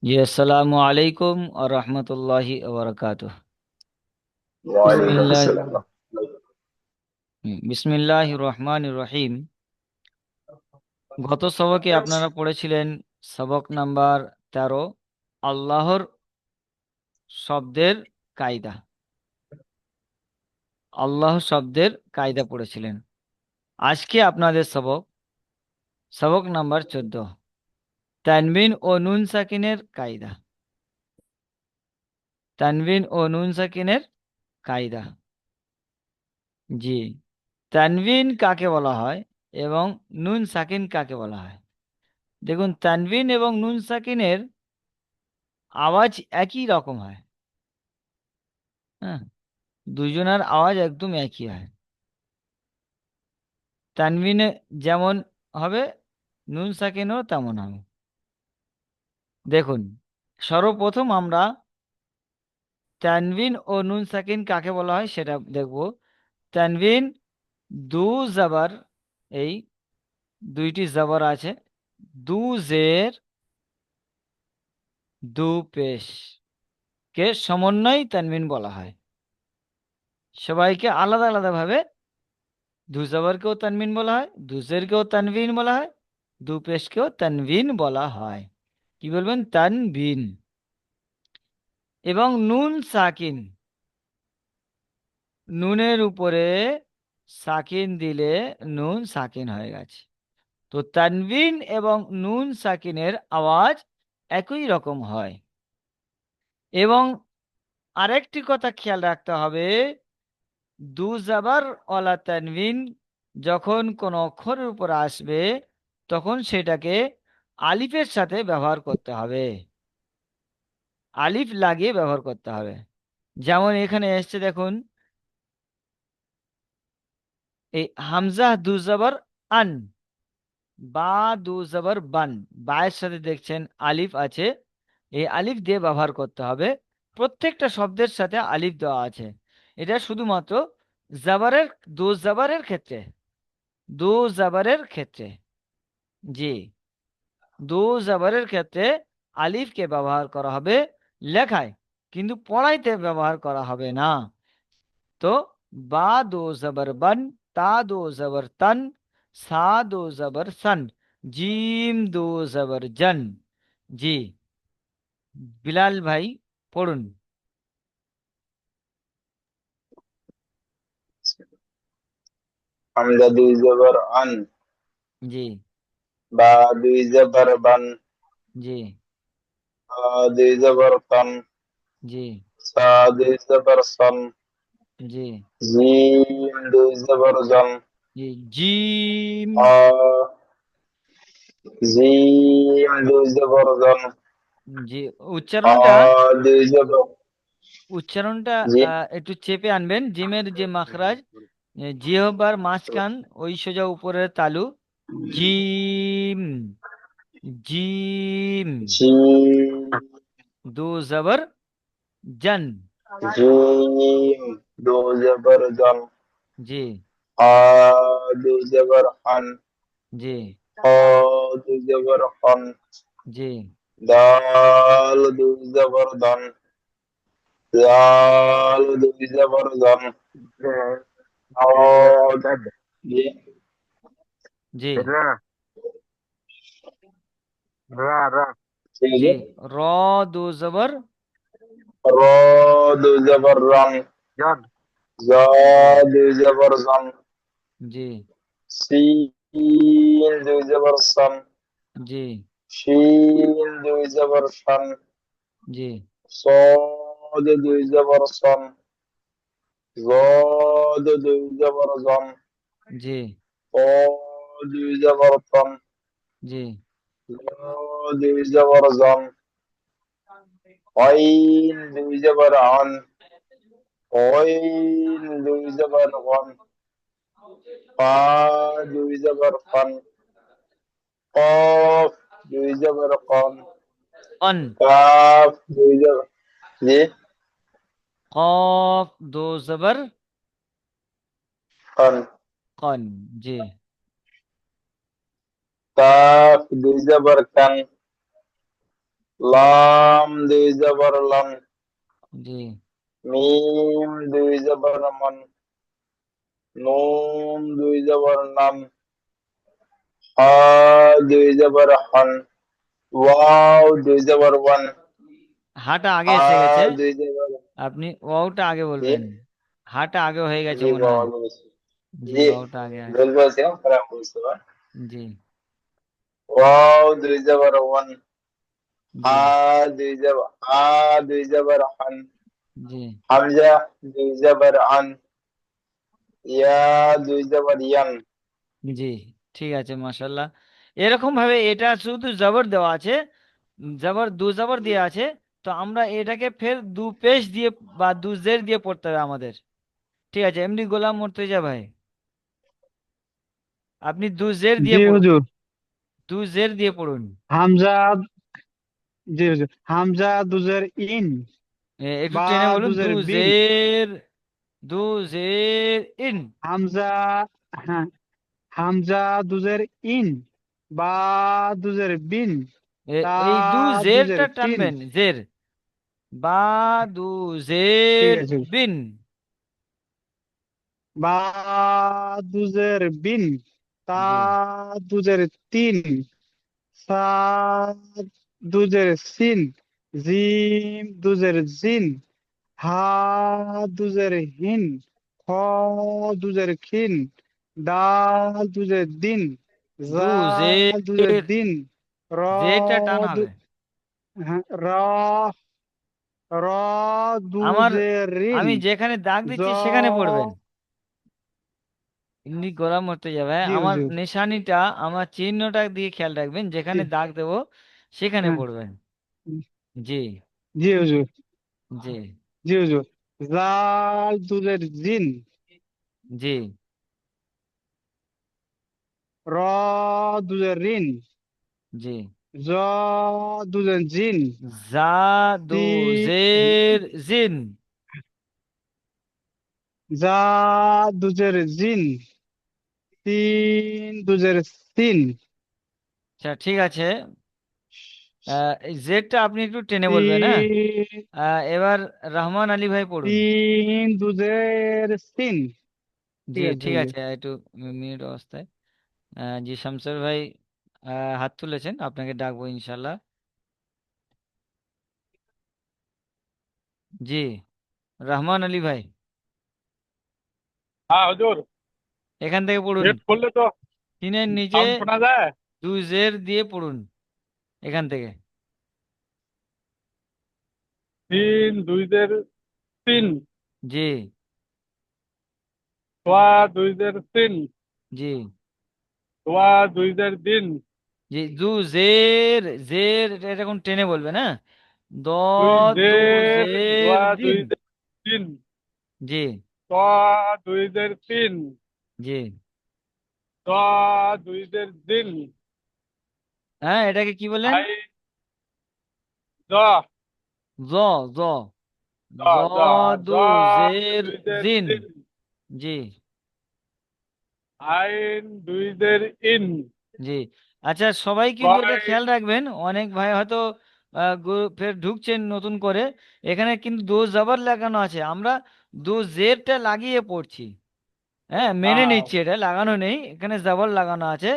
जी अस्सलामु अलैकुम और रहमतुल्लाहि व बरकातुह। ওয়ালাইকুম बिस्मिल्लाह আসসালাম। बिस्मिल्लाहिर रहमानिर रहीम। গত সবকে আপনারা পড়েছিলেন সবক নাম্বার 13, আল্লাহর শব্দের কায়দা। আল্লাহ শব্দের কায়দা পড়েছিলেন। আজকে আপনাদের সবক সবক নাম্বার 14, তানবিন ও নুন সাকিনের কায়দা। তানবিন ও নুন সাকিনের কায়দা। জি, তানবিন কাকে বলা হয় এবং নুন সাকিন কাকে বলা হয়? দেখুন, তানবিন এবং নুন সাকিনের আওয়াজ একই রকম হয়। হ্যাঁ, দুজনের আওয়াজ একদম একই হয়। তানবিনে যেমন হবে, নুন সাকিনও তেমন হবে। দেখুন, সর্বপ্রথম আমরা তানবিন ও নুন সাকিন কাকে বলা হয় সেটা দেখব। তানবিন দু জবর, এই দুইটি জবর আছে, দু জের দু পেশ কে সমন্বয় তানবিন বলা হয়। সবাইকে আলাদা আলাদা ভাবে দু জবরকেও তানবিন বলা হয়, দু জেরকেও তানবিন বলা হয়, দু পেশকেও তানবিন বলা হয়। কি বলবেন? তানবিন। এবং নুন সাকিন, নুনের উপরে সাকিন দিলে নুন সাকিন হয়ে গেছে। তো তানবিন এবং নুন সাকিনের আওয়াজ একই রকম হয়। এবং আরেকটি কথা খেয়াল রাখতে হবে, দু জাবার ওয়ালা তানবিন যখন কোনো অক্ষরের উপর আসবে তখন সেটাকে আলিফের সাথে ব্যবহার করতে হবে। আলিফ লাগিয়ে ব্যবহার করতে হবে। যেমন এখানে এসছে দেখুন, এই হামজা দু জাবার আন, বা দু জাবার বান, বায়ের সাথে দেখছেন আলিফ আছে, এই আলিফ দিয়ে ব্যবহার করতে হবে। প্রত্যেকটা শব্দের সাথে আলিফ দেওয়া আছে। এটা শুধুমাত্র জাবারের, দু জাবারের ক্ষেত্রে, দু জাবারের ক্ষেত্রে। জি, দু জাবারের ক্ষেত্রে আলিফকে ব্যবহার করা হবে লেখায়, কিন্তু পড়াইতে ব্যবহার করা হবে না। তো বা দো জবর বন, তা দো জবর তন, সা দো জবর সন, জিম দো জবর জন। জি, বিলাল ভাই পড়ুন। হামজা দুই জবর আন, জি। বা দুই জবর বান, জি। তা দুই জবর তন, জি। সা দুই জবর সন, জি। জিম দুই জবর জন, জি। জিম। আ জিম দুই জবর জন, জি, আ উচ্চারণটা, দুই জবর উচ্চারণটা জি একটু চেপে আনবেন। জিমের যে মাখরাজ, জিহ্বার মাঝখান, ওই সোজা উপরের তালু। জিম। জিম। জিম দো জবর জন। জিম দুই জবর জন, জি। আ দুই জবর আন, জি। খ দুই জবর খন, জি। দাল দুই জবর দন, লাল দুই জবর জন, জি জি। ঠিক জি, আছে। র দো জবর র দুই জবর রং, জ দুই জবর জন, জি। সিন দুই জবর সন, জি। শিন দুই জবর সন, জি। صاد দুই জবর সন, জ দুই জবর জন, জি। ক দুই জবর তন, জি। জ দুই জবর জন, আইন দুই জবর আন, আইন দুই জবর গন, পা দুই জবর ফন, কফ দুই জবর কন, অন। কাফ দুই জবর জি কফ দো জবর কন, কন। জি। কাফ দুই জবর কান, লাম দুই জবর লন, জি মিম দুই জবর মন, নুন দুই জবর নাম, হা দুই জবর হন, ওয়াও দুই জবর ওয়ান, হাটা আগে হা এসে গেছে, দুই জবর আপনি ওটা আগে জি বলবেন। হাটা আগে হয়ে গেছে জি মনে বাবা হয়। বলেছি। জি জি ওটা আগে আছে। ভুল বলছিলাম, খারাপ বুঝতে পার। জি ওয়াও দুই জবর ওয়ান, জি হা হা দুই জবর হান, জি হামজা দুই জবর আন, ইয়া দুই জবর ইয়ান। জি ঠিক আছে মাশাল্লাহ। এরকম ভাবে এটা শুধু জবর দেওয়া আছে, জবর দু জবর দিয়ে আছে, তো আমরা এটাকে ফের দু পেশ দিয়ে বা দু জের দিয়ে পড়তে হবে আমাদের। ঠিক আছে, এমনি গোলাম মুর্তজা ভাই, আপনি দু জের দিয়ে জি পড়ুন, হুজুর। দু জের দিয়ে পড়ুন। হামজা, জি হুজুর, হামজা দুজের ইন, একটু বা টেনে বলুন, দু দুজের বিন, জের, দু জের ইন। হামজা, হ্যাঁ, হামজা দুজের ইন, বা দুজের বিন, তা এই দু দুজের জেরটা তিন। টানবেন, জের, বা দু ঠিক জের আছে। বিন। বা দুজের বিন, তা জি দুজের তিন, সা দুজের সিন, জিম দুজের জিন, হা দুজের হিন, খ দুজের খিন, দাল দুজের দিন, দু জাল দুজের জের, দিন, র জেরটা টান দু, হবে। হ্যাঁ, র আমার, দুজের রিন, আমি যেখানে দাগ জ, দিচ্ছি সেখানে পড়বেন। এমনি গোলাম হতে যাবে, জি আমার হুজুর, নিশানিটা, আমার চিহ্নটা দিয়ে খেয়াল রাখবেন, জি, যেখানে দাগ দেবো সেখানে হ্যাঁ, পড়বেন। জি জি হুজুর, জি জি হুজুর, জাল দুজের জিন, জি র দুজের রিন, জি জ দুজের জিন, জা দু তি জের জিন। যা দুজের জিন, তিন দুজের তিন, আচ্ছা ঠিক আছে, এই জেডটা আপনি একটু টেনে বলবেন, হ্যাঁ। তিন, এবার রহমান আলী ভাই পড়ুন। তিন দুজের তিন। জি ঠিক আছে ঠিক হুজুর। আছে, একটু মিনিট অবস্থায়। জি শামসুর ভাই হাত তুলেছেন, আপনাকে ডাকবো ইনশাল্লাহ। জি রহমান আলী ভাই, হ্যাঁ হুজুর, এখান থেকে পড়ুন, নেট খুললে তো তিনের নিচে সাউন্ড শোনা যায়। দু জের দিয়ে পড়ুন এখান থেকে। তিন দুইদের তিন, জি তোয়া দুইদের তিন, জি তোয়া দুইদের দিন, জি দু জের, জের এটা এখন টেনে বলবেন, হ্যাঁ। দ দুই দু দের, জের দোয়া দিন। দুইদের তিন, জি তোয়া দুইদের তিন, জি তোয়া দুইদের দিন, হ্যাঁ, এটাকে কি বলেন? আই জ জ, জ, জ জ জ জ দু জের দুইদের জিন। দিন, জি আইন দুইদের ইন, জি আচ্ছা, সবাই কিন্তু এটা কয় খেয়াল রাখবেন, অনেক ভাই হয়তো ফের ঢুকছেন নতুন করে, এখানে কিন্তু দো জবর লাগানো আছে, আমরা দো জেরটা লাগিয়ে পড়ছি। হ্যাঁ মেনে নিচ্ছি, এটা লাগানো নেই, এখানে জবর লাগানো আছে।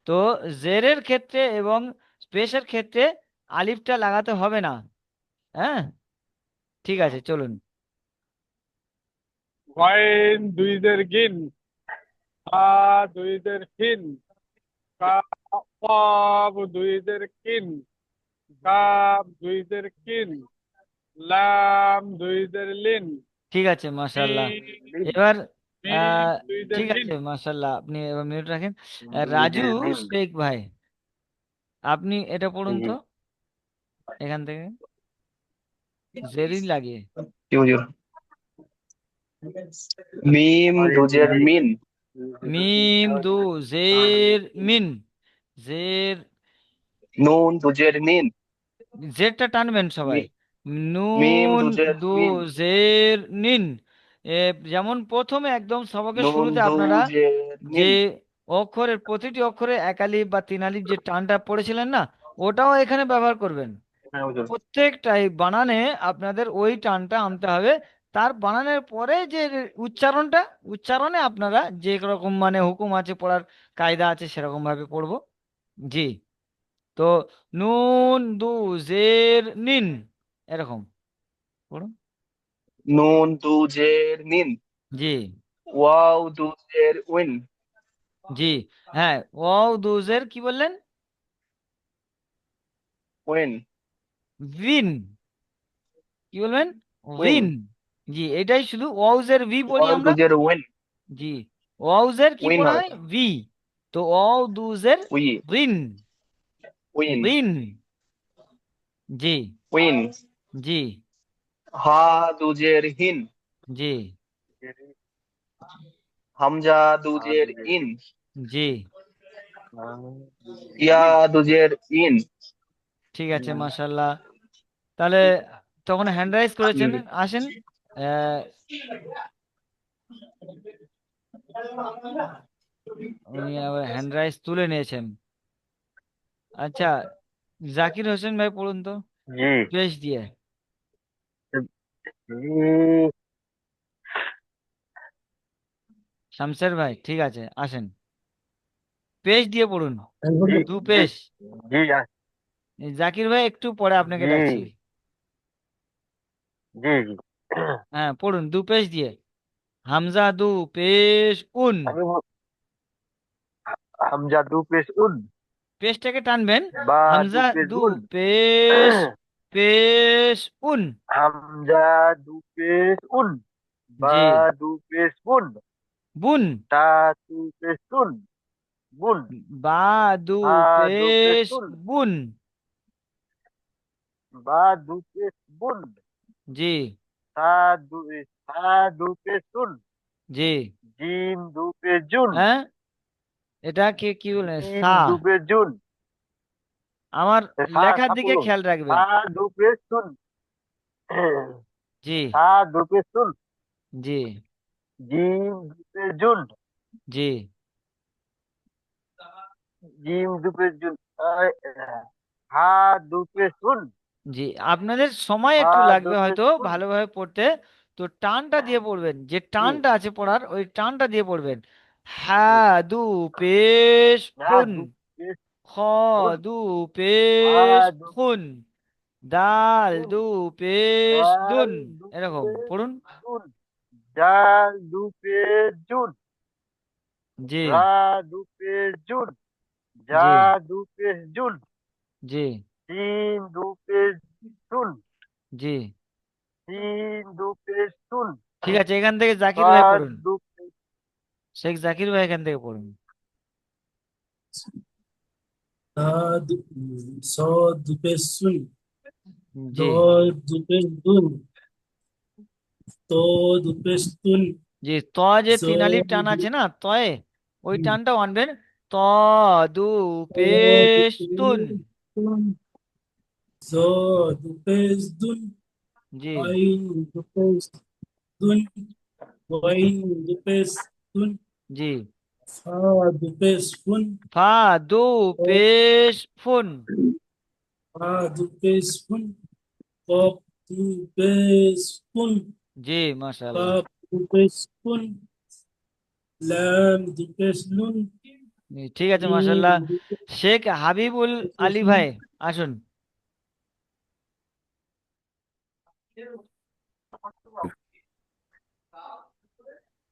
তো জেরের ক্ষেত্রে এবং স্পেসের ক্ষেত্রে আলিফটা লাগাতে হবে না। হ্যাঁ ঠিক আছে চলুন। গয়েন দুইদের গিন, আ দুইদের হিন, কাপ দুইদের কিন, কাপ দুইদের কিন, লাম দুইদের লিন, ঠিক আছে মাশাল্লাহ। মিম এবার মিম আহ, দুইদের ঠিক মিন। আছে মাশাল্লাহ, আপনি এবার মিউট রাখেন। রাজু শেখ ভাই, আপনি এটা পড়ুন তো এখান থেকে, জেরিন লাগিয়ে। কি হুজুর? মিম দুজের মিন, মিম দু জের মিন, জের, নুন দুজের নিন, জেরটা টানবেন সবাই। মিম নুন দুজের দু মিন, জের নিন। যেমন প্রথমে একদম সবকের নুন শুরুতে আপনারা দুজের যে নিন। অক্ষরের প্রতিটি অক্ষরে এক আলিফ বা তিন আলিফ যে টানটা পড়েছিলেন না, ওটাও এখানে ব্যবহার করবেন। হ্যাঁ হুজুর। প্রত্যেকটাই বানানে আপনাদের ওই টানটা আনতে হবে। তার বানানের পরে যে উচ্চারণটা, উচ্চারণে আপনারা যে রকম মানে হুকুম আছে পড়ার, কায়দা আছে সেরকম ভাবে পড়বো। জি। তো নুন দু জের নিন, এরকম পড়ুন। নুন দু জের নিন, জি। ওয়াও দু জের উইন, জি। হ্যাঁ, ওয়াও দু জের কি বললেন? Win, win. কি বলবেন? Win, win. জি, এটাই শুধু ওয়াউজের ভি পড়ি ওয়াও দু আমরা। জের উইন, জি। ওয়াউজের কি উইন পড়া হবে হয়? স্যার। ভি। তো ওয়াও দুজের উই, রিন। উইন, রিন। জি। উইন। জি। হা দু জের হিন, জি। হামজা দু জের ইন, জি। ইয়া দু জের ইন। ঠিক আছে, মাশাল্লাহ। তাহলে তখন হ্যান্ড রাইজ করেছেন, আসেন। আহ, উনি আবার হ্যান্ড রাইজ তুলে নিয়েছেন। আচ্ছা, জাকির হোসেন ভাই পড়ুন তো, জি। পেশ দিয়ে। শামসের ভাই ঠিক আছে, আসেন, পেশ দিয়ে পড়ুন, দু পেশ। জি এই জাকির ভাই একটু পরে আপনাকে জি ডাকছি। জি জি। হ্যাঁ, পড়ুন দু পেশ দিয়ে। হামজা দু পেশ উন। আমি হামজা দু পেশ উন, পেশটাকে টানবেন। বা দু হামজা পেশ দু বুন, পেশ, পেশ উন। হামজা দু পেশ উন, বা জি। দু পেশ বুন, বুন। তা দু পেশ তুন, বুন, বা দু হা দু পেশ পেশ তুন, বুন। বা দু পেশ বুন, জি। তা দু তা দু পেশ তুন, জি। জিম দু পেশ জুন, হ্যাঁ, এটা কি কি বলেন? জিম সা। দু পেশ জুন। আমার সা লেখার সা দিকে পড়ুন। খেয়াল সা রাখবেন। দু পেশ তুন, জি। সা দু পেশ তুন, জি। জিম দু পেশ জুন, জি। জিম দু পেশ জুন, হা দু পেশ তুন, জি, আপনাদের সময় হা একটু দু লাগবে পেশ হয়তো তুন, ভালোভাবে পড়তে। তো টানটা দিয়ে পড়বেন, যে জি। টানটা আছে পড়ার ওই টানটা দিয়ে পড়বেন। হ্যাঁ দু পেশ হা খুন। দু পেশ খ তুন, দু হা পেশ দু খুন। দাল তুন, দু পেশ ডাল দুন। দু এরকম পেশ পড়ুন। তুন, ডাল দু পেশ জুন, জি। রা দু পেশ জুন, যা জি। দু পেশ জুন, জি। সিন দু পেশ তুন, জি। সিন দু পেশ তুন, ঠিক আছে, এখান থেকে জাকির ভাই সাদ পড়ুন। দু পেশ। শেখ জাকির ভাই এখান থেকে পড়ুন। صاد صاد بسون জি। ضاد بسون طاد بسون জি, ত যে তিন আলিফ টান صاد আছে না তয়ে, ওই টানটাও আনবেন। ত দু صاد পেশ তুন। بسون صاد بسون জি। عين بسون وعين بسون জি। صاد بسون ফা দু পেশ ফুন। صاد بسون قاف بسون জি, মাশাআল্লাহ। قاف بسون لام بسون জি, ঠিক আছে, মাশাআল্লাহ। শেখ হাবিবুল আলী ভাই, আসুন।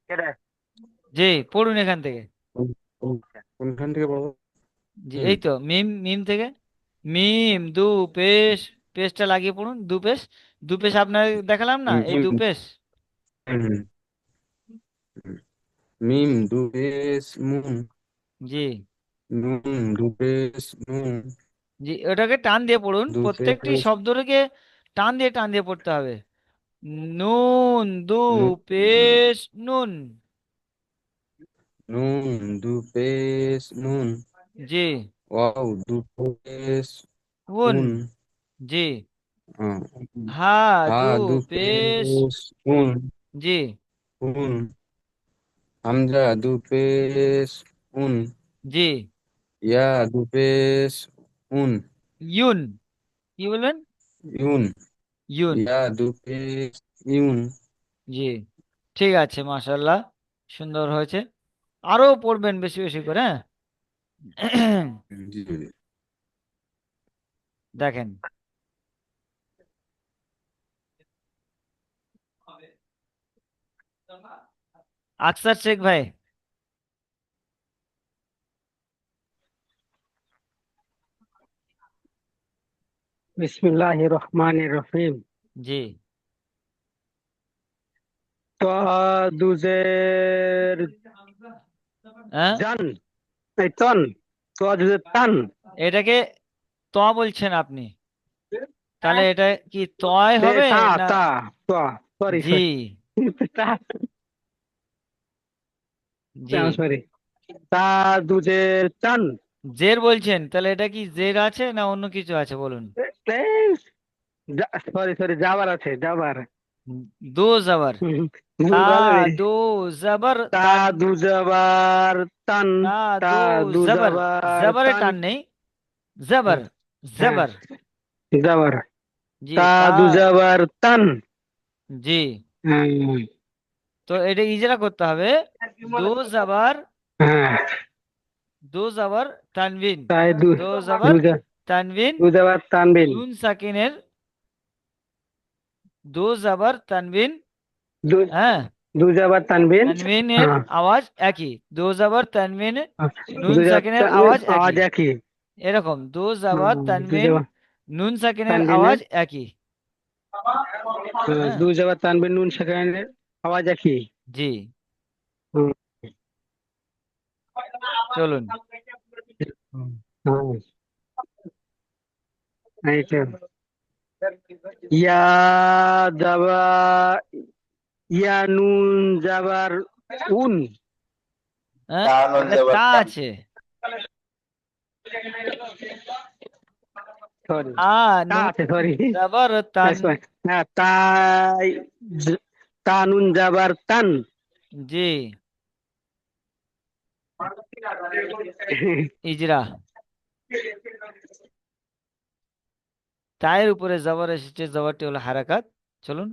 কেটে। জি, পড়ুন এখান থেকে। কোনখান থেকে পড়বো? জি, হুম এই তো মিম, মিম থেকে। মিম দু পেশ, পেশটা লাগিয়ে পড়ুন, দু পেশ। দু পেশ আপনার দেখালাম না, এই মিম। দু পেশ। হুম, হুম। মিম দুপেশ মুম, জি। নুন দুপেশ নুন, জি, ওটাকে টান দিয়ে পড়ুন, প্রত্যেকটি দুপেশ শব্দটাকে টান দিয়ে টান দিয়ে পড়তে হবে। নুন দু নুন, পেশ নুন। নুন দুপেশ নুন, জি। ওয়াও দুপেশ উন। উন, জি। আহ, হা হা দু পেশ। দুপেশ উন, জি। উন, হামজা দুপেশ উন, জি। ইয়া দুপেশ উন, ইউন। কি বলবেন? Yoon Yoon. ইয়া দু পেশ ইউন। জি, ঠিক আছে, মাশাল্লাহ, সুন্দর হয়েছে। আরো পড়বেন বেশি বেশি করে, হ্যাঁ। জি হুজুর। দেখেন, আকসার শেখ ভাই। বিসমিল্লাহির রহমানির রহিম। জি, দুজের হ্যাঁ, জান, এই তন, দুজের তান। এটাকে ত বলছেন আপনি, তাহলে এটা কি তয় এ হবে তা না? তা তা সরি জি, সরি তা জি, সরি। তা দুজের তান। জের বলছেন, তাহলে এটা কি জের আছে না অন্য কিছু আছে বলুন। সরি সরি, যাবার আছে, যাবার। দো জবর, তা ভুল ভালো রে। দো জবর তা তান, দু যাবার তান। তা তা দো দু জবর, যাবার জবরে তান। টান নেই, জবর, হ্যাঁ, জবর। যাবার। জি, তা তা, দু যাবার তান। জি, হ্যাঁ, তো এটা ইজরা করতে হবে। দো জবর, হ্যাঁ, দো জবর তানবিন, তাই দো দু জবর তানবিন, দু যাবার তানবিন। নুন সাকিনের, দো জবর তানবিন, দু হ্যাঁ, দু যাবার তানবিন। তানবিনের হ্যাঁ, আওয়াজ একই, দো জবর তানবিন, নুন দু যাবার সাকিনের তানবিন আওয়াজ আওয়াজ একই। একই। এরকম দো জবর দু তানবিন, যাবার নুন সাকিনের তানবিনের, আওয়াজ একই। হ্যাঁ, হ্যাঁ, দু যাবার তানবিন নুন সেখানে আওয়াজ একই। জি, হুম, চলুন। হুম, এই তো। ইয়া যাবা, ইয়া নুন যাবার উন। হ্যাঁ, তা নুন এটা জবর তা তান। আছে, সরি, আ তা নুন আছে, সরি। জবর তান। হ্যাঁ, তাই তা নুন যাবার তান। জি, ইজরা, তায়ের উপরে জবর এসেছে, জবরটি হলো হারাকাত। চলুন,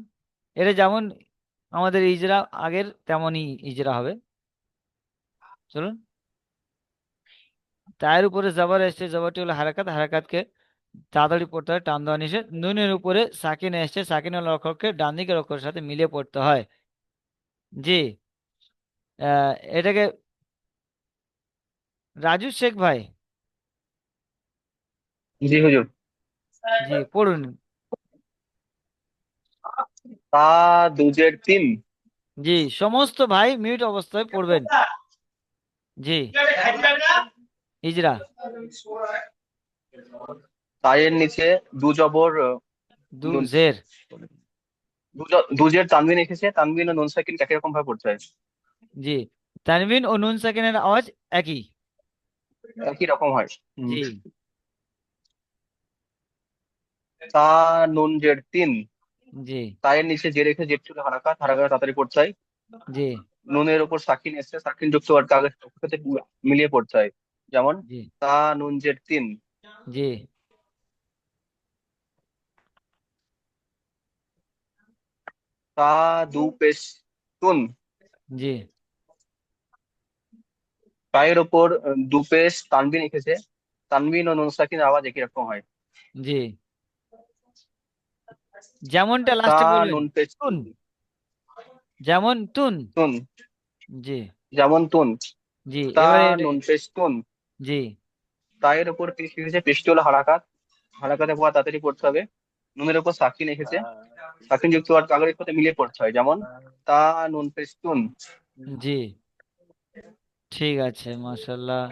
এটা যেমন আমাদের ইজরা আগের, তেমনই ইজরা হবে। চলুন, তায়ের উপরে জবর এসেছে, জবরটি হলো হারাকাত, হারাকাতকে তাড়াতাড়ি পড়তে হয়, টান দেওয়া নিষেধ। নুনের উপরে সাকিন এসেছে, সাকিন হলো অক্ষরকে ডান দিকের অক্ষরের সাথে মিলিয়ে পড়তে হয়। জি, এটাকে রাজু শেখ ভাই। জি হুজুর। জি, পড়ুন। তা দুজের তিন। জি, সমস্ত ভাই মিউট অবস্থায় পড়বেন। জি, ইজরা, তায়ের নিচে দু জবর দু নুন, জের। দুজের তানবিন এসেছে, তানবিন ও নুন সাকিন একই রকম ভাবে পড়তে হয়। জি, তানবিন ও নুন সাকিনের আওয়াজ একই। একই রকম হয়। জি, তা নুন জের তিন। জি, তায়ের নিচে যে রেখে জের চুলে হারাকাত, হারাকাত তাড়াতাড়ি পড়তে হয়। জি, নুনের উপর সাকিন এসছে, সাকিন যুক্ত ওয়ার্ড কাগজ সাথে মিলিয়ে পড়তে হয়। যেমন জি, তা নুন জের তিন। জি, তা দু পেশ তুন। জি, পায়ের ওপর দু পেশ তানবিন এঁকেছে, তানবিন ও নুন সাকিনের আওয়াজ একই রকম হয়। জি, যেমনটা তা লাস্টে বলবেন, নুন পেশ তুন, যেমন তুন। তুন। জি, যেমন তুন। জি, তা এবারে এটা, নুন পেশ তুন। জি, তায়ের ওপর পেশ এঁকেছে, পেশটি হলো হারাকাত, হারাকাতে পড়া তাড়াতাড়ি পড়তে হবে। নুনের ওপর সাকিন এঁকেছে, সাকিন যুক্ত ওয়ার্ড কাগজের সাথে মিলিয়ে পড়তে হয়। যেমন তা নুন পেশ তুন। জি, ঠিক আছে, মাশাল্লাহ।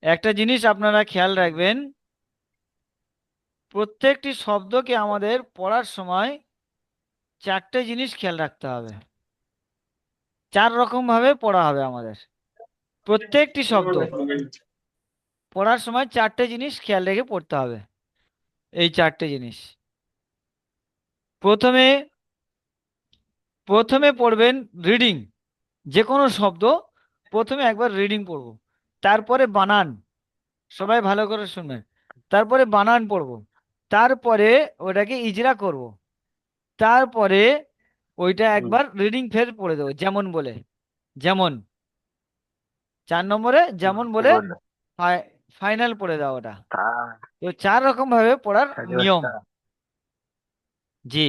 একটা জিনিস আপনারা খেয়াল রাখবেন, প্রত্যেকটি শব্দকে আমাদের পড়ার সময় চারটে জিনিস খেয়াল রাখতে হবে। চার রকম ভাবে পড়া হবে আমাদের প্রত্যেকটি শব্দ পড়ার সময়, চারটে জিনিস খেয়াল রেখে পড়তে হবে। এই চারটে জিনিস, প্রথমে প্রথমে পড়বেন রিডিং। যে কোনো শব্দ প্রথমে একবার রিডিং পড়ব, তারপরে বানান। সবাই ভালো করে শুনবেন। তারপরে বানান পড়বো, তারপরে ওটাকে ইজরা করব, তারপরে ওইটা একবার রিডিং ফের পড়ে দেবো যেমন বলে। যেমন 4 নম্বরে যেমন বলে ফাইনাল পড়ে দাও ওটা। তো 4 রকম ভাবে পড়ার নিয়ম। জি।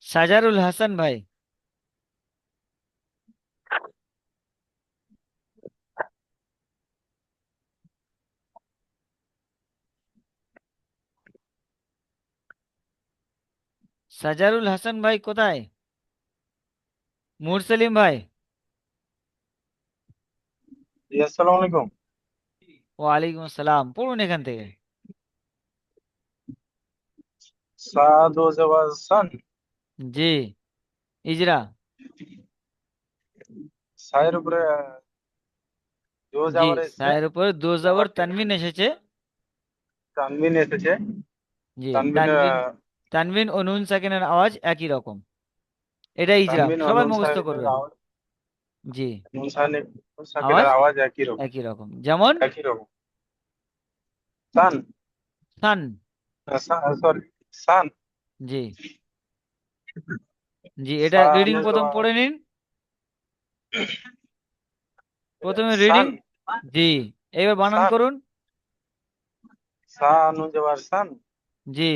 সাজারুল হাসান ভাই। সাজারুল হাসান ভাই কোথায়? মুরসালিম ভাই। জি আসসালামু আলাইকুম। ওয়ালাইকুম আসসালাম, পড়ুন এখান থেকে। সাদ ও জবর সান, জি। ইজরা। সায়ের উপরে দো জি, জবর এসেছে, সায়ের উপরে দো জবর জবরটি তানবিন এসেছে। তানবিন এসেছে। জি। তানবিন তানবিন, তানবিন ও নুন সাকিনের আওয়াজ একই রকম। এটা ইজরা, তানবিন ও সবাই নুন মুখস্থ সাকিনের করবেন। আওয়াজ, জি। নুন আওয়াজ সাকিনের আওয়াজ একই রকম। একই রকম। যেমন একই রকম। সান, সান। সরি, সান, জি। জি, এটা সান রিডিং প্রথম পড়ে নিন, প্রথমে রিডিং। সান, জি। এবার বানান সান, করুন। সান ও জবর সান। জি।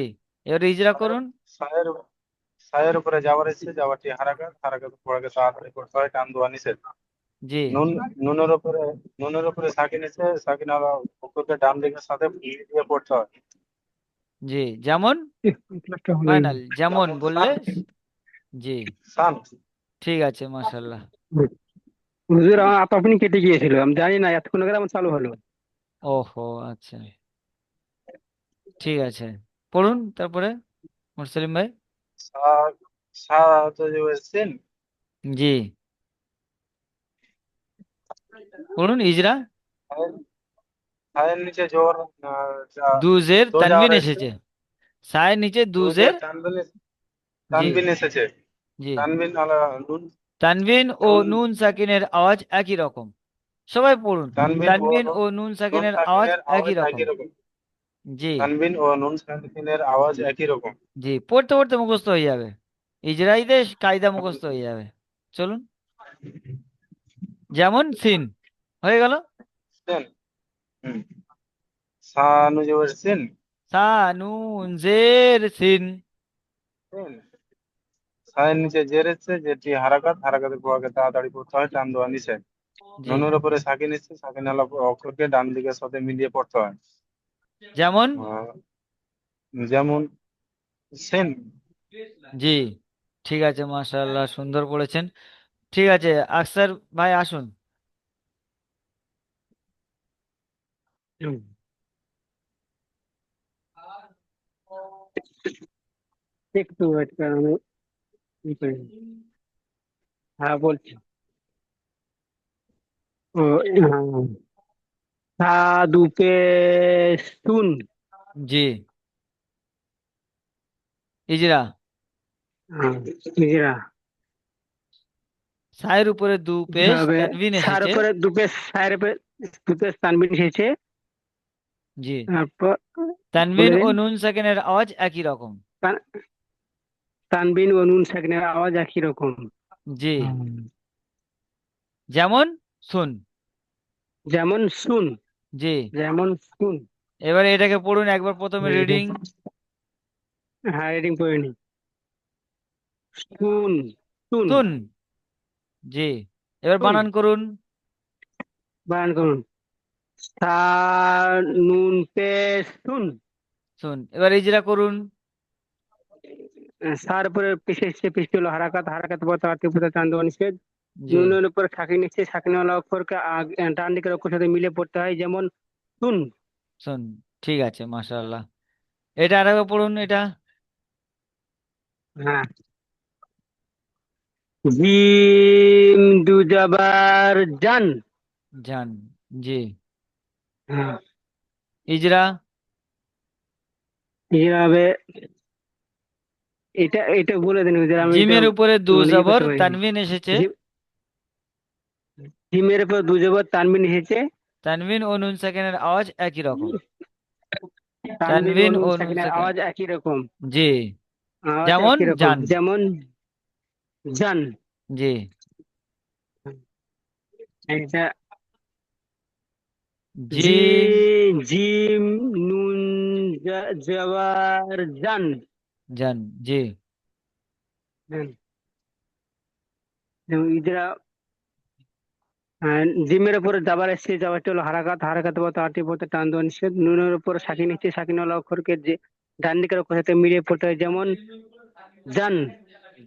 এবার ইজরা করুন। সায়ের সায়ের উপরে জবর এসেছে, জবরটি হারাকাত, হারাকাত পড়াকে তাড়াতাড়ি করতে হয়, টান দেওয়া নিষেধ। জি। নুন, নুনের উপরে, নুনের উপরে সাকিন এসে, সাকিন আলা অক্ষরকে ডান দিকের সাথে মিলিয়ে পড়তে হয়। জি। যেমন ফাইনাল যেমন যেমন বললে। সান, জি। সান। ঠিক আছে, মাশাল্লাহ। হুজুর আমার আপনি কেটে গিয়েছিল, আমি জানি না, এতক্ষণ আগে আমার চালু হলো। ওহো, আচ্ছা, ঠিক আছে, পড়ুন তারপরে মুরসালিম ভাই। সা- সাত সিন, জি। পড়ুন ইজরা। সায়ের নিচে জোর, দুজের দো তানবিন যাওয়ার এসেছে, এসেছে, সায়ের নিচে দুজের দুজের। জি। তানবিন এসেছে। জি। তানবিন আলা নুন, তানবিন ও নুন, নুন সাকিনের আওয়াজ একই রকম। সবাই পড়ুন। তানবিন ও তানবিন ও নুন নুন সাকিনের আওয়াজ সাকিনের একই আওয়াজ রকম। একই রকম। জি। তানবিন ও নুন সাকিনের আওয়াজ একই রকম। জি, পড়তে পড়তে মুখস্থ হয়ে যাবে, ইজরাইতে কায়দা মুখস্থ হয়ে যাবে। চলুন। যেমন সিন হয়ে গেল। সিন, হুম, সানু জবর সিন, সা নুন জের সিন। সিন। সায়ের নিচে জের এসেছে, যেটি হারাকাত, হারাকাতের পড়াকে তাড়াতাড়ি পড়তে হয়, টান দেওয়া নিষেধ। জি। নুনের উপরে সাকিন এসেছে, সাকিন আলা অক্ষরকে ডান দিকের সাথে মিলিয়ে পড়তে হয়। যেমন। আহ, যেমন সেন। জি। ঠিক আছে, মাশাআল্লাহ, সুন্দর পড়েছেন। ঠিক আছে, আকসার ভাই আসুন। একটু wait করেন, আমি ই করি। হ্যাঁ বলছি। ও, হ্যাঁ। সাদুকে শুন। জি। ইজরা। হ্যাঁ, নিজেরা সায়ের উপরে দু পেশ হবে। তানবিন সার এসেছে। উপরে সায়ের উপরে দুপে তানবিন এসেছে। জি। তারপর বলে তানবিন ও দিন। নুন সাকিনের আওয়াজ একই রকম। তানবিন ও নুন সাকিনের আওয়াজ একই রকম। জি। যেমন শুন। যেমন শুন। জি। যেমন শুন। এবারে এটাকে পড়ুন একবার, প্রথমে রিডিং। হ্যাঁ, রিডিং করে নি। শুন, শুন, শুন। জি। এবার শুন। বানান করুন। বানান করুন। সা নুন পেশ শুন। শুন। এবার ইজরা করুন। সার উপরে পেশে এসছে, পেশটি হলো হারাকাত, হারাকাত পর তার তীব্রতা টান দেওয়া নিষেধ। জি। নুনের উপর সাকিন এসছে, সাকিনওয়ালা অক্ষরকে ডান দিকের অক্ষর সাথে মিলে পড়তে হয়, যেমন শুন। শুন। ঠিক আছে, মাশাআল্লাহ। এটা আরেকবার পড়ুন এটা। হ্যাঁ। জিম দুজাবার জান। জান। জি। হ্যাঁ, ইজরা। এইভাবে এটা এটা বলে দিন হুজুর, আমি এটা জিমের উপরে দু মানে ই জবর করতে পারিনি। তানবিন এসেছে। জি- জিমের উপর দু জবর তানবিন এসেছে। তানবিন ও নুন সাকিনের আওয়াজ একই রকম। তানবিন ও তানবিন নুন ও নুন সাকিনের সাকিন, আওয়াজ একই রকম। জি। আওয়াজ যেমন একই রকম, জান, যেমন জান। জি। এটা জিম, জিম নুন জবর জান। জান, জি। ইদরা জিমের উপরে জাবার এসছে, জাবারটি হলো হারাকাত, হারাকাত বলতে আটটি পড়তে টান দেওয়া নিষেধ। নুনের উপর সাকিন এসছে, সাকিনওয়ালা অক্ষরকে যে ডান দিকের অক্ষর সাথে মিলিয়ে পড়তে হয়, যেমন জান।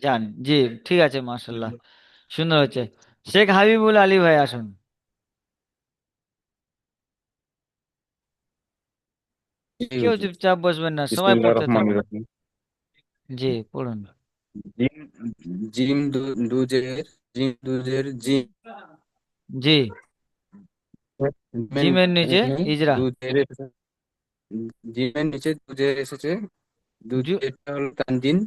জান, জি। ঠিক আছে, মাশাল্লাহ, সুন্দর হচ্ছে। শেখ হাবিবুল আলী ভাই আসুন। কেউ চুপচাপ বসবেন না, সবাই বিসমিল্লাহির পড়তে রহমানির থাকুন। রহিম। জি, পড়ুন। জিম জিম দুজের জিম। জি। জিমের জিমের নিচে ইজরা। দুজের জিমের নিচে দুজের এসেছে। জু- দুজেরটা হলো তানজিন।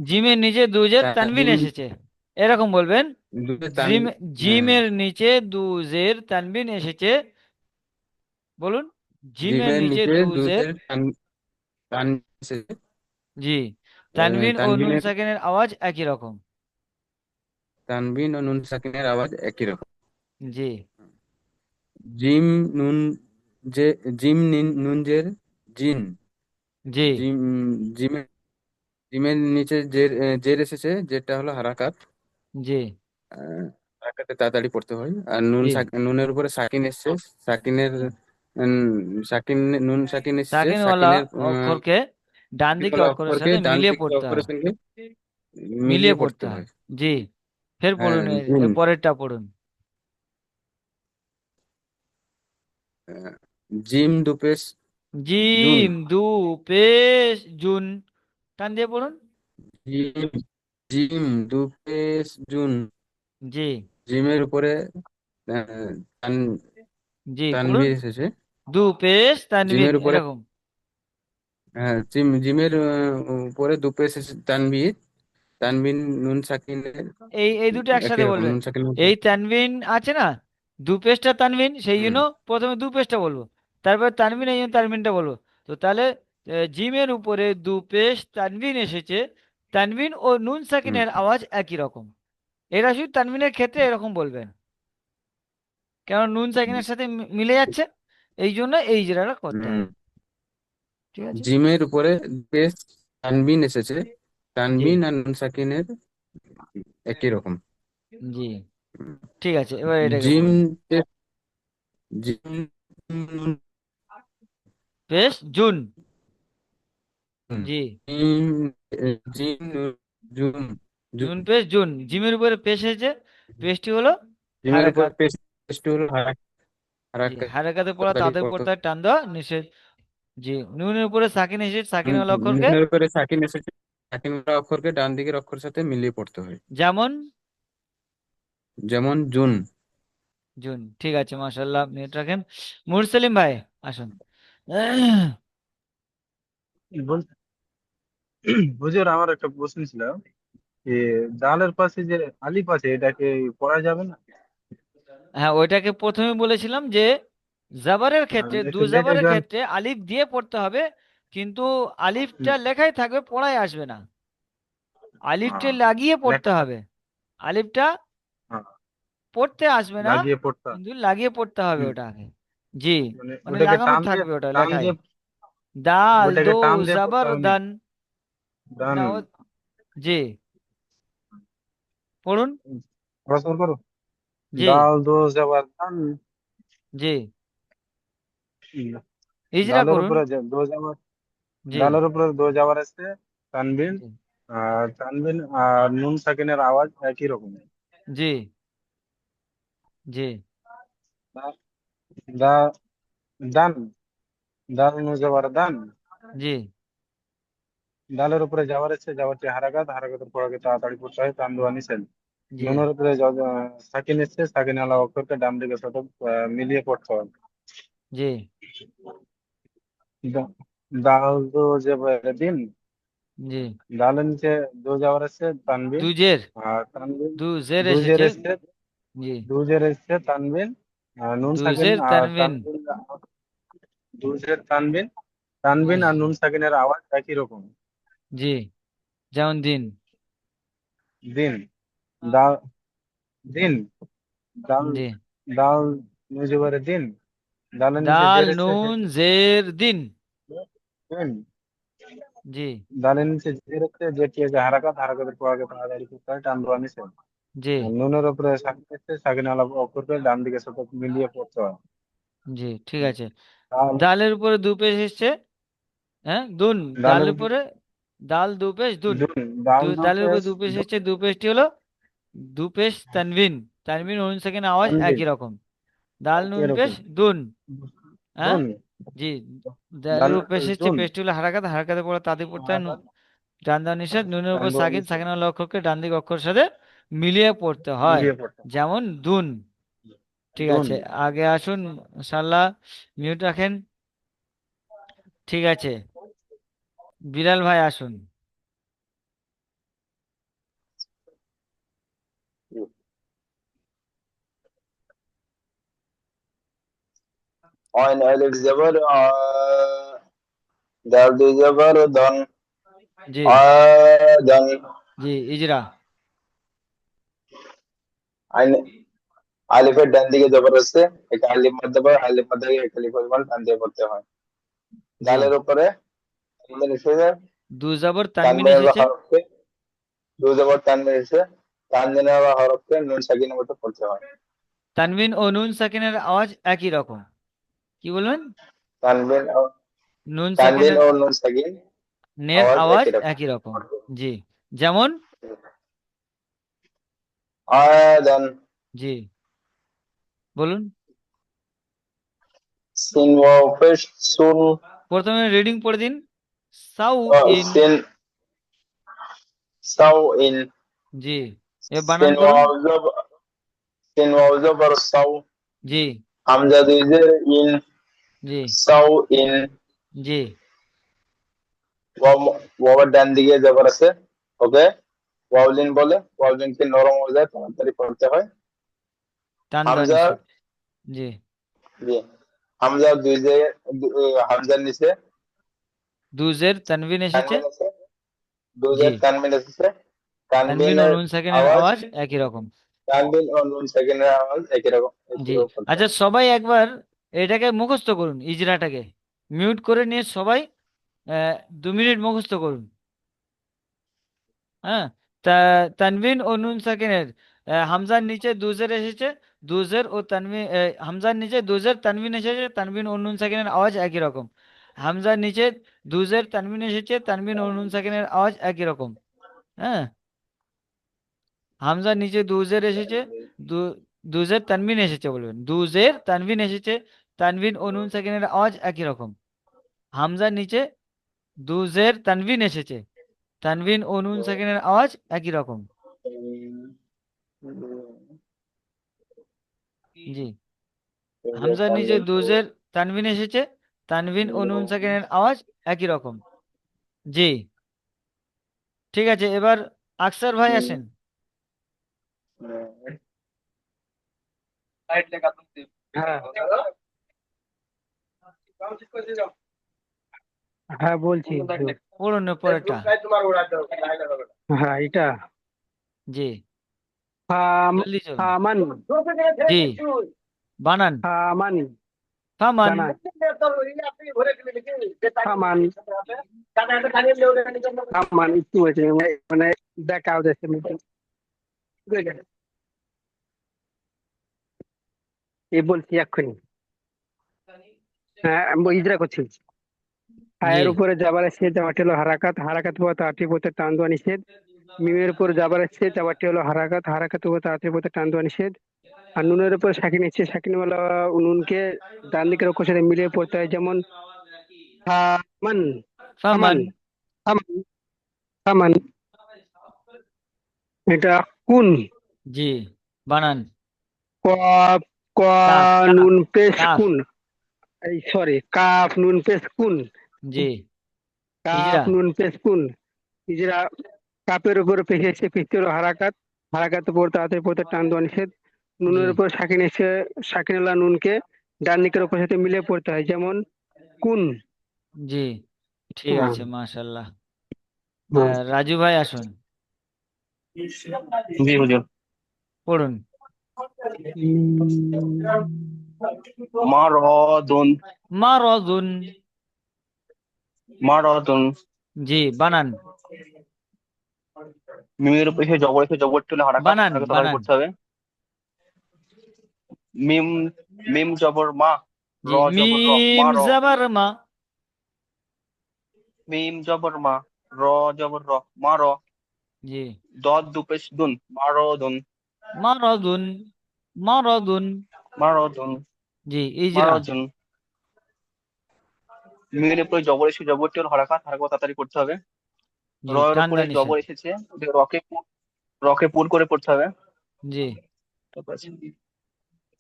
জিমের নিচে দুজের তানবিন তানজিন এসেছে, এরকম বলবেন। দুজে তান জিম, হ্যাঁ, জিমের নিচে দুজের তানবিন এসেছে, বলুন। জিমের জিমের নিচে নিচে দুজের, দুজের তান এসেছে। জি। তানবিন ও নুন তানবিনের সাকিনের আওয়াজ একই রকম, তানবিন ও নুন সাকিনের আওয়াজ একই রকম। জি। জিম নুন যে নুন জের জিন। জি, জিম জিমের জিমের নিচে জের জের এসেছে, যেটা হলো হারাকাত। জি, হারাকাতে তাড়াতাড়ি পড়তে হয়। আর জি। নুনের উপরে সাকিন এসছে। সাকিনের উম, সাকিন নুন সাকিন এসেছে। সাকিনওয়ালা সাকিনের অক্ষরকে ডান দিকে অক্ষরের অক্ষরকে সাথে ডান মিলিয়ে দিকে পড়তে অক্ষরের হয়, সঙ্গে মিলিয়ে মিলিয়ে পড়তে পড়তে হয়, হয়। জি। ফের হ্যাঁ, পড়ুন, জুন। এর পরেরটা পড়ুন। আহ, জিম দুপেশ জুন। জিম দু পেশ জুন, টান দিয়ে পড়ুন। জিম জিম দুপেশ জুন। জি, জিমের উপরে আহ, তান জি, পড়ুন। তানভীর এসেছে। দু পেশ তানবিন, জিমের উপরে এরকম। হ্যাঁ, জিমের উপরে দুপেশ এসেছে তানভীর। তানবিন নুন সাকিনের এই দুটো একই একসাথে রকম বলবেন। নুন সাকিন। এই তানবিন আছে না, দু পেশটা তানবিন, সেই হুম জন্য প্রথমে দু পেশটা বলবো, তারপর তানবিন, এই জন্য তানবিনটা বলবো। তো তাহলে জিমের উপরে দু পেশ তানবিন এসেছে, তানবিন ও নুন হুম সাকিনের আওয়াজ একই রকম। এটা শুধু তানবিনের ক্ষেত্রে এরকম বলবেন, কারণ নুন সাকিনের সাথে মিলে যাচ্ছে, এই জন্য এই ইজরাটা করতে হুম। হয়, ঠিক আছে। জিমের উপরে পেশ তানবিন এসেছে। জি, তানবিন আর নুন সাকিনের একই রকম। জি, ঠিক আছে, এবার এটাকে জিম পড়ুন। পেশ জিম নুন পেশ জুন, হুম। জি। জিম জিম নুন জুন জুন। নুন পেশ জুন, জিমের উপরে পেশ এসেছে, পেশটি হলো জিমের উপর হারাকাত, পেশটি হলো জি। হারাকাত হারাকাতে পড়া তাড়াতাড়ি তাদের পড়তে পড়তে হয়, টান দেওয়া নিষেধ, জি। নুনের উপরে সাকিন এসেছে, সাকিন ওয়ালা অক্ষরকে, নুনের উপরে সাকিন এসেছে। সাকিন অক্ষরকে ডান দিকের অক্ষরের সাথে মিলিয়ে পড়তে হয়, যেমন যেমন জুন। জুন, ঠিক আছে, মাশাল্লাহ, মিনিট রাখেন। মুরসালিম ভাই আসুন। বল হুজুর, আমার একটা প্রশ্ন ছিল যে ডালের পাশে যে আলিফ আছে এটাকে পড়া যাবে না? হ্যাঁ, ওইটাকে প্রথমে বলেছিলাম যে জাবারের ক্ষেত্রে, দু একটু দেখে জাবারের যান। ক্ষেত্রে আলিফ দিয়ে পড়তে হবে, কিন্তু আলিফটা লেখাই থাকবে, পড়ায় আসবে না। আলিফটা হ্যাঁ, লাগিয়ে পড়তে লেখা হবে, আলিফটা হ্যাঁ, পড়তে আসবে না, লাগিয়ে পড়তে হবে। কিন্তু লাগিয়ে পড়তে হবে হুম, ওটাকে, জি। মানে মানে ওটাকে লাগানো টান দিয়ে থাকবে ওটা টান লেখায়। দিয়ে দাল দো ওটাকে টান দিয়ে পড়তে জাবার হবে দান, নাকি? ডান। দাও, জি। পড়ুন, প্রশ্ন করো। জি, ডাল দো জবর দান। জি। ইজরা ডালের করুন, উপরে যে দো জবর, জি, ডালের উপরে দো জবর আছে, তানবিন। জি, আর তানবিন আর নুন সাকিনের আওয়াজ একই রকম। জি, জি, দা দা- দান, দাল নু জবর দান। জি, ডালের উপরে যাওয়ার আছে, যাওয়ারটি হারাকাত, হারাকাতের পরে তাড়াতাড়ি পড়তে হয়, টান দেওয়া নিষেধ। জি, নুনের উপরে সাকিন এসছে, সাকিন আলা অক্ষরকে ডান দিকে সাথে মিলিয়ে পড়তে হবে। জি, দাল দো জবর দিন। জি। ডালের নিচে দো যাওয়ার আছে, তানবিন। দুজের, আর তানবিন দু জের দুজের এসেছে, এসছে, জি দুজের এসছে তানবিন, নুন সাকিন দুজের আর তানবিন। তানবিন, দুজের তানবিন, তানবিন জি আর নুন সাকিনের আওয়াজ একই রকম। জি যেমন দিন। দিন, দাল, দিন, দাল, জি দাল মুজিবের দিন, দালের নিচে দাল জের এসছে নুন জের দিন। দিন, জি দালের নিচে জের এসছে, যেটি আগে হারাকাত, হারাকাতের পর আগে তাড়াতাড়ি করতে হয়, টান দেওয়া নিষেধ। জি আর নুনের উপরে সাকিন এসছে, সাকিন আলা অক্ষরকে ডান দিকে সাথে মিলিয়ে পড়তে হয়। জি ঠিক আছে। দাল, দালের উপরে দু পেশ এসছে, হ্যাঁ দুন। দালের দালের উপরে দাল দু পেশ দুন। দুন, দাল দু দালের উপরে পেশ, দু পেশ এসছে, দু পেশটি হলো দু পেশ তানবিন। তানবিন ও নুন সাকিন আওয়াজ তানবিন একই রকম। দাল নুন পেশ এরকম। দুন। হ্যাঁ দুন, জি। দালের দাল, উপর পেশ এসছে, দুন, পেশটি হলো হারাকাত, হারাকাতের পরে তাদের পড়তে হয় হারাকাত, ডান দেওয়া নিষেধ। নুনের টান উপর দেওয়া সাকিন, নিষেধ, সাকিন অক্ষরকে ডান দিক অক্ষরের সাথে মিলিয়ে পড়তে হয়, মিলিয়ে পড়তে হয়। যেমন দুন। ঠিক দুন, আছে, আগে আসুন ইনশাল্লাহ। মিউট রাখেন। ঠিক আছে, বিলাল ভাই আসুন। عين ألف زبر دال دو زبر دن জি دن জি ইজরা। عين আলিফের ডান দিকে জবর আছে, এটা আলিফ মধ্যে পড়ে, আলিফ মধ্যে এক আলিফ পরিমাণ টান দিয়ে পড়তে হয়। জি দালের উপরে তানবিন এসেছে, দু জবর তানবিন তানবিনের বা এসেছে। হরফকে দু জবর তানবিন এসেছে, তানবিনের বা হরফকে নুন সাকিনের মতো পড়তে হয়। তানবিন ও নুন সাকিনের আওয়াজ একই রকম। কি বলবেন? তানবিন ও নুন তানবিন সাকিনের ও নুন সাকিন নের আওয়াজ আওয়াজ একই রকম। একই রকম। জি যেমন। আদান, জি বলুন। সিন ওয়াও পেশ সুন, প্রথমে রিডিং পড়ে দিন। সাউ ইন। সিন সাউ ইন, জি এ বানান সিন করুন। ওয়াও জবর, সিন ওয়াও জবর সাউ, জি হামজা দুই জের ইন, জি সাউ ইন, জি ওয়াওয়ের ডান দিকে জবর আছে, ওকে ওয়াউলিন বলে। ওয়াউলিনকে নরম হয়ে যায়, তাড়াতাড়ি পড়তে হয়। টান দেওয়া হামজা, নিষেধ। জি জি হামজা দুই জে, হামজার নিচে দুজের তানবিন এসেছে। তানবিন আছে, দুই জি জের তানবিন এসেছে, তানবিন ও তানবিনের নুন সাকিনের আওয়াজ, আওয়াজ একই রকম। তানবিন ও নুন সেকেন্ডের আওয়াজ একই রকম, একই জি রকম পড়তে আচ্ছা, হয়। সবাই একবার এটাকে মুখস্থ করুন, ইজরাটাকে মিউট করে নিয়ে সবাই 2 মিনিট মুখস্থ করুন। হ্যাঁ তা তানবিন ও নুন সাকিনের হামজার নিচে দুজের এসেছে। দুজের ও তানবিন, হামজার নিচে দুজের তানবিন এসেছে, তানবিন ও নুন সাকিনের আওয়াজ একই রকম। হামজার নিচে দুজের তানবিন এসেছে, তানবিন ও নুন সাকিনের আওয়াজ একই রকম। হ্যাঁ হামজার নিচে দুজের এসেছে, দু দুজের তানবিন এসেছে, বলবেন দুজের তানবিন এসেছে, তানবিন ও নুন সাকিনের আওয়াজ একই রকম। হামজার নিচে দুজের তানবিন এসেছে, তানবিন ও নুন সাকিনের আওয়াজ একই রকম। জি হামজার নিচে দুজের তানবিন এসেছে, তানবিন ও নুন সাকিনের আওয়াজ একই রকম। জি ঠিক আছে, এবার আকসার ভাই আসেন। হ্যাঁ হ্যাঁ বলছি। পড়ুন পরেরটা। হ্যাঁ এটা জি ফাম, জলদি চলুন। ফামান, জি বানান। ফামান, ফামান। বানান, ফামান, ফামান একটু হয়েছে, মানে দেখা যাচ্ছে। এই বলছি এক্ষুনি। হ্যাঁ আমি ইজরা করছি। জি হায়ের উপরে যাবার আসছে, যাবাটি হলো হারাকাত, হারাকাত পর তাড়াতাড়ি পড়তে টান দেওয়া নিষেধ। মিমের উপর যাবার আসছে, যাবাটি হলো হারাকাত, হারাকাত পর তাড়াতাড়ি পড়তে টান দেওয়া নিষেধ। আর নুনের উপর সাকিন এসছে, সাকিনওয়ালা নুনকে ডান দিকের অক্ষরের সাথে মিলিয়ে পড়তে হয়, যেমন ফামান, ফামান, ফামান। ফামান, ফামান। এটা কুন, জি বানান। কফ, ক, কাফ কাফ নুন পেশ কাফ। কুন, এই সরি, কাফ নুন পেশ কুন, জি কাফ ইজরা। নুন পেশ কুন। নিজেরা কাপের উপরে পেশে এসে পিছতে হলো হারাকাত, হারাকাত পড়তে হাতে পড়তে টান দেওয়া নিষেধ। নুনের জি উপর সাকিন এসে সাকিনুল্লাহ নুনকে ডান দিকের উপর সাথে মিলিয়ে পড়তে হয়, যেমন কুন। জি ঠিক হ্যাঁ, আছে, মাশাল্লাহ। হ্যাঁ। রাজু ভাই আসুন, জি হুজুর। পড়ুন। মারদুন, মারদুন। মারদুন। জি বানান, মিমের উপর এসে জবর তুলে হারাকাত বানান হারাকাত তাড়াতাড়ি বানান। করতে হবে। মিম, মিম জবর মা, র জি জবর র, মিম মা র। জাবার মা। মিম জবর মা, র জবর র, মা র। জি দদ দুপেশ দুন, মারদুন, মারদুন। মারদুন। মারদুন, জি ইজরা। মারদুন। মিমের উপরে জবর এসে জবর তুলে হারাকাত হারাকাত তাড়াতাড়ি করতে হবে। জি র এর টান উপরে দেওয়া জবর নিষেধ। এসেছে, রকে রকে পুর করে পড়তে হবে। জি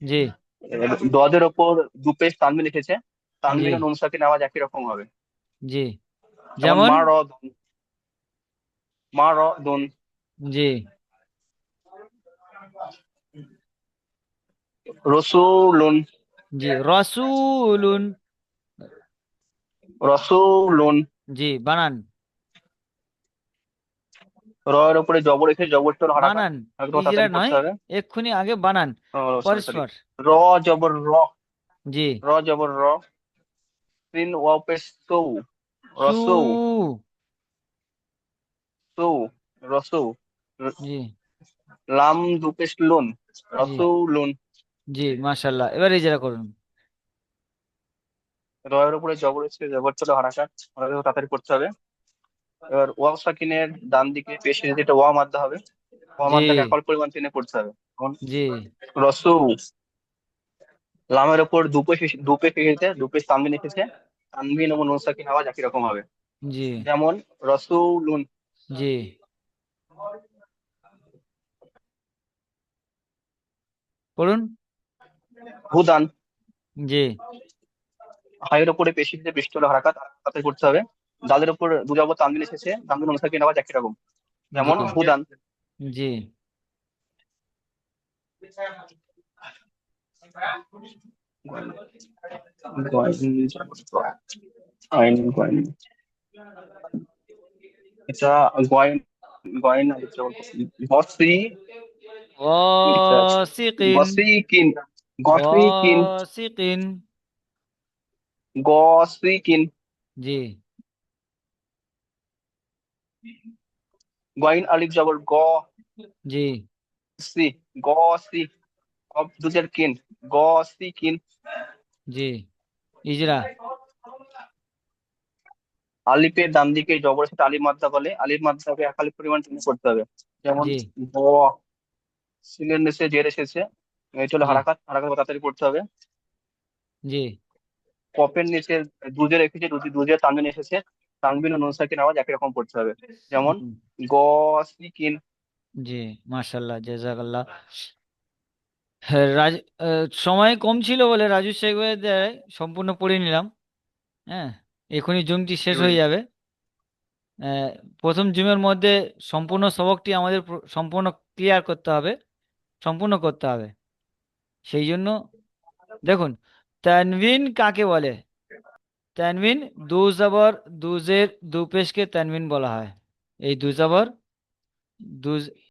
জি দদের ওপর দু পেশ তানবিন লিখেছে, জি তানবিন ও নুন সাকিন আওয়াজ একই রকম হবে। জি যেমন যেমন। মা র দুন, মা র দুন। জি রসুলুন, জি রসুলুন। রসুলুন। জি বানান, র এর উপরে জবর এসে জবর টোর হারাকাত বানান। হারাকাত ইজরা তাড়াতাড়ি নয়, করতে হবে। এক্ষুনি আগে বানান সরি সরি, পরস্পর। র জবর র, জি র জবর র। সিন ওয়াও পেশ সৌ, সু। রসৌ, সৌ, রসৌ। জি লাম দু পেশ লুন, জি রসৌলুন। জি মাশাল্লাহ, এবার ইজরা করুন। র এর উপরে জবর এসে জবর টোর হারাকাত হারাকাত তাড়াতাড়ি করতে হবে। এবার ওয়াও সাকিনের ডান দিকে পেশে যেটা ওয়া মাদ্দা হবে, ওয়া জি মাদ্দাকে একল পরিমাণ টেনে পড়তে হবে। যেমন জি রসৌ। লামের ওপর দুপে এসেছে, দুপে তানবিন এসেছে, তানবিন এবং নুন সাকিন আওয়াজ একই রকম হবে। জি যেমন রসুলুন। জি পড়ুন। হুদান। জি হায়ের ওপরে পেশি দিয়ে পৃষ্ঠ হলে হারাকাত তাড়াতাড়ি করতে হবে। দালের উপর দু জবর তানবিন এসেছে, তানবিন নুন সাকিন আওয়াজ একই রকম। জি যেমন হুদান। জি আইন গয়েন, এটা গয়েন, গয়েন গসি, ওয়াসিকিন। গসিকিন, গসিকিন, ওয়াসিকিন। গসিকিন। জি গয়েন আলিফ জবর গ, জি সি, গসি। কফ দুজের কিন, গসিকিন। জি ইজরা। আলিফের ডান দিকে জবরের সাথে আলিফ মাদ্দা বলে, আলিফ মাদ্দাকে এক আলিফ পরিমাণ টেনে করতে হবে। যেমন জি গ, সিনের নিচে জের এসেছে, এটা হলো জি হারাকাত হারাকাত তাড়াতাড়ি করতে হবে। জি কপের নিচে দুজে রেখেছে, দুজে তানবিন এসেছে, তানবিন ও নুন সাকিন আওয়াজ একই রকম পড়তে হবে। যেমন হুম, গসিকিন। জি মাশাল্লাহ জাযাকাল্লাহ। হ্যাঁ, সময় কম ছিল বলে রাজু শেখ ভাইয়ের দ্বারাই সম্পূর্ণ পড়ে নিলাম। হ্যাঁ, এখনই জুমটি শেষ হয়ে যাবে। আহ, প্রথম জুমের মধ্যে সম্পূর্ণ সবকটি আমাদের সম্পূর্ণ ক্লিয়ার করতে হবে, সম্পূর্ণ করতে হবে। সেই জন্য দেখুন, তানবিন কাকে বলে? তানবিন দু জবর দু জের দু পেশকে তানবিন বলা হয়। এই দু জবর দু